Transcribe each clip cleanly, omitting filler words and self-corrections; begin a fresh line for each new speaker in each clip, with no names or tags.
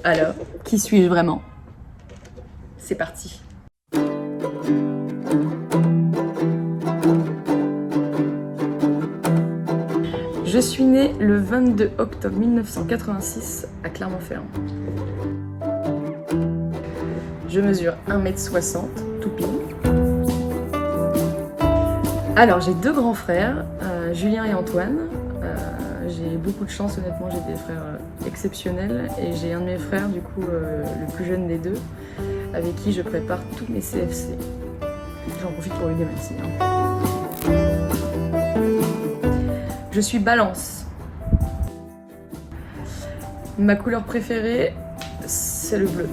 Alors, qui suis-je vraiment? C'est parti. Je suis née le 22 octobre 1986 à Clermont-Ferrand. Je mesure 1m60, tout pile. Alors, j'ai deux grands frères, Julien et Antoine. J'ai beaucoup de chance, honnêtement, j'ai des frères exceptionnels. Et j'ai un de mes frères, du coup, le plus jeune des deux, avec qui je prépare tous mes CFC. J'en profite pour lui dire merci. Je suis Balance. Ma couleur préférée, c'est le bleu.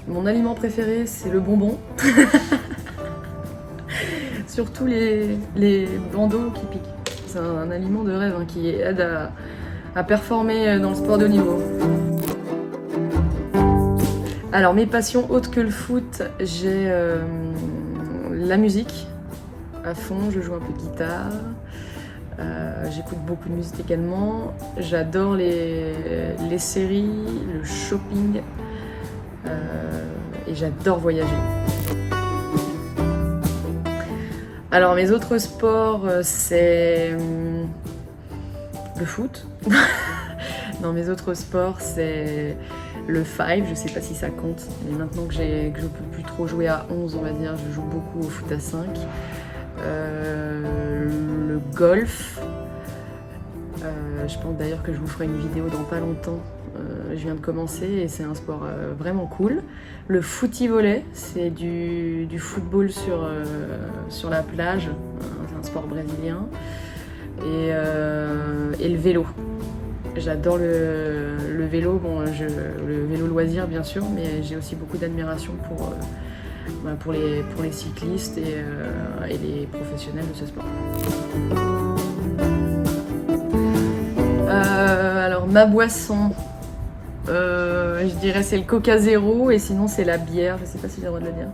Mon aliment préféré, c'est le bonbon. Surtout les bandeaux qui piquent. C'est un aliment de rêve qui aide à performer dans le sport de haut niveau. Alors mes passions autres que le foot, j'ai la musique à fond, je joue un peu de guitare, j'écoute beaucoup de musique également, j'adore les séries, le shopping et j'adore voyager. Alors mes autres sports, c'est le foot. Non, mes autres sports, c'est le 5, je sais pas si ça compte, mais maintenant que je peux plus trop jouer à 11, on va dire, je joue beaucoup au foot à 5. Le golf, je pense d'ailleurs que je vous ferai une vidéo dans pas longtemps. Je viens de commencer et c'est un sport vraiment cool. Le footy-volley, c'est du football sur la plage, c'est un sport brésilien. Et le vélo. J'adore le vélo, le vélo loisir bien sûr, mais j'ai aussi beaucoup d'admiration pour les cyclistes et les professionnels de ce sport. Alors ma boisson, je dirais c'est le Coca Zéro et sinon c'est la bière, je sais pas si j'ai le droit de le dire.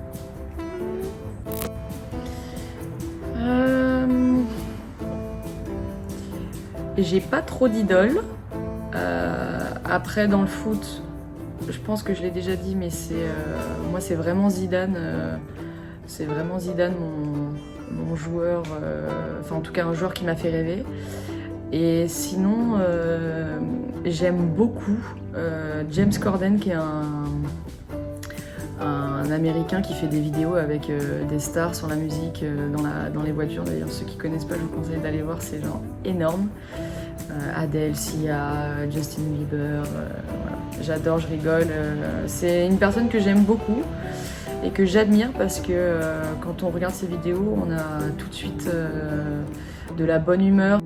J'ai pas trop d'idoles. Après dans le foot, je pense que je l'ai déjà dit, mais moi c'est vraiment Zidane. C'est vraiment Zidane mon joueur, enfin en tout cas un joueur qui m'a fait rêver. Et sinon, j'aime beaucoup James Corden, qui est un Américain qui fait des vidéos avec des stars sur la musique dans les voitures. D'ailleurs, ceux qui connaissent pas, je vous conseille d'aller voir, c'est genre énorme. Adele, Sia, Justin Bieber, voilà. J'adore, je rigole. C'est une personne que j'aime beaucoup et que j'admire parce que quand on regarde ses vidéos, on a tout de suite de la bonne humeur.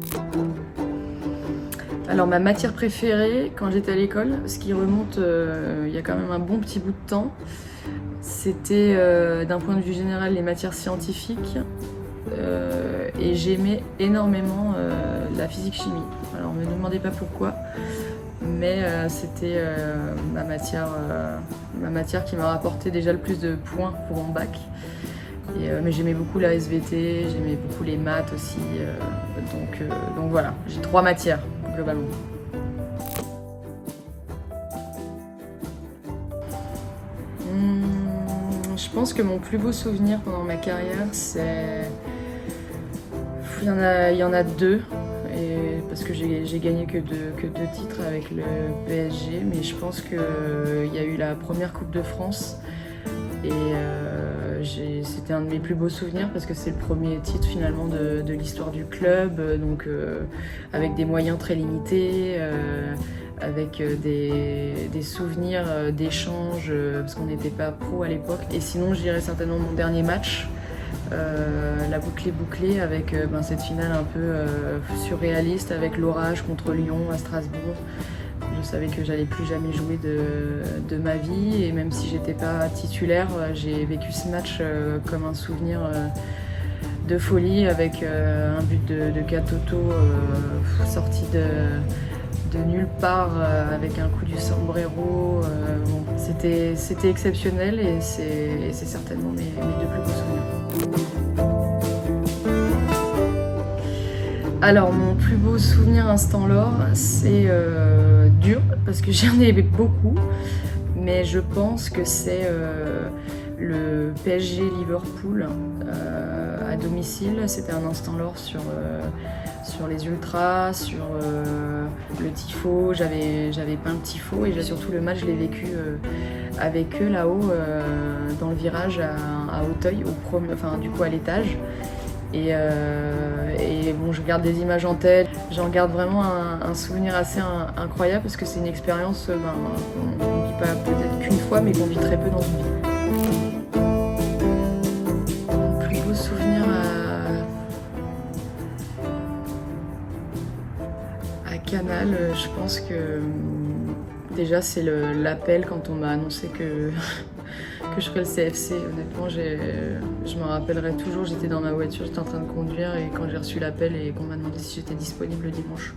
Alors ma matière préférée quand j'étais à l'école, ce qui remonte il y a quand même un bon petit bout de temps, c'était d'un point de vue général les matières scientifiques et j'aimais énormément la physique-chimie. Alors ne me demandez pas pourquoi, mais c'était ma matière qui m'a rapporté déjà le plus de points pour mon bac. Mais j'aimais beaucoup la SVT, j'aimais beaucoup les maths aussi, donc voilà, j'ai 3 matières globalement. Je pense que mon plus beau souvenir pendant ma carrière, c'est... Il y en a 2, parce que j'ai gagné que deux titres avec le PSG, mais je pense qu'il y a eu la première Coupe de France et c'était un de mes plus beaux souvenirs parce que c'est le premier titre finalement de l'histoire du club, donc avec des moyens très limités, avec des souvenirs d'échanges parce qu'on n'était pas pro à l'époque. Et sinon je dirais certainement mon dernier match, la boucle est bouclée avec cette finale un peu surréaliste avec l'orage contre Lyon à Strasbourg. Je savais que j'allais plus jamais jouer de ma vie et même si j'étais pas titulaire, j'ai vécu ce match comme un souvenir de folie avec un but de Katoto sorti de nulle part avec un coup du sombrero. Bon, c'était exceptionnel et c'est certainement mes 2 plus beaux souvenirs. Alors, mon plus beau souvenir instant lore, c'est dur, parce que j'en ai beaucoup, mais je pense que c'est le PSG Liverpool à domicile. C'était un instant lore sur les ultras, sur le tifo. J'avais peint le tifo et surtout le match, je l'ai vécu avec eux là-haut dans le virage à Auteuil, du coup à l'étage. Et bon, je garde des images en tête. J'en garde vraiment un souvenir assez incroyable parce que c'est une expérience qu'on ne vit pas peut-être qu'une fois, mais qu'on vit très peu dans une vie. Mon plus beau souvenir à Canal, je pense que déjà c'est l'appel quand on m'a annoncé que je ferais le CFC. Honnêtement, je me rappellerai toujours, j'étais dans ma voiture, j'étais en train de conduire et quand j'ai reçu l'appel et qu'on m'a demandé si j'étais disponible le dimanche,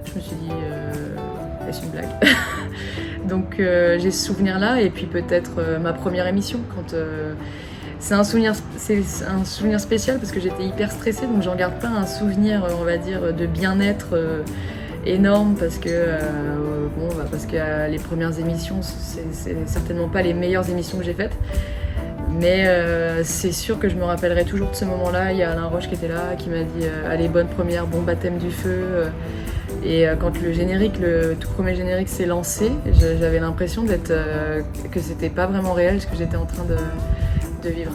je me suis dit, est-ce une blague? Donc j'ai ce souvenir-là et puis peut-être ma première émission. C'est un souvenir spécial parce que j'étais hyper stressée, donc j'en garde pas un souvenir, on va dire, de bien-être énorme parce que les premières émissions, c'est certainement pas les meilleures émissions que j'ai faites. Mais c'est sûr que je me rappellerai toujours de ce moment-là. Il y a Alain Roche qui était là, qui m'a dit allez, bonne première, bon baptême du feu. Et quand le tout premier générique s'est lancé, j'avais l'impression que c'était pas vraiment réel ce que j'étais en train de vivre.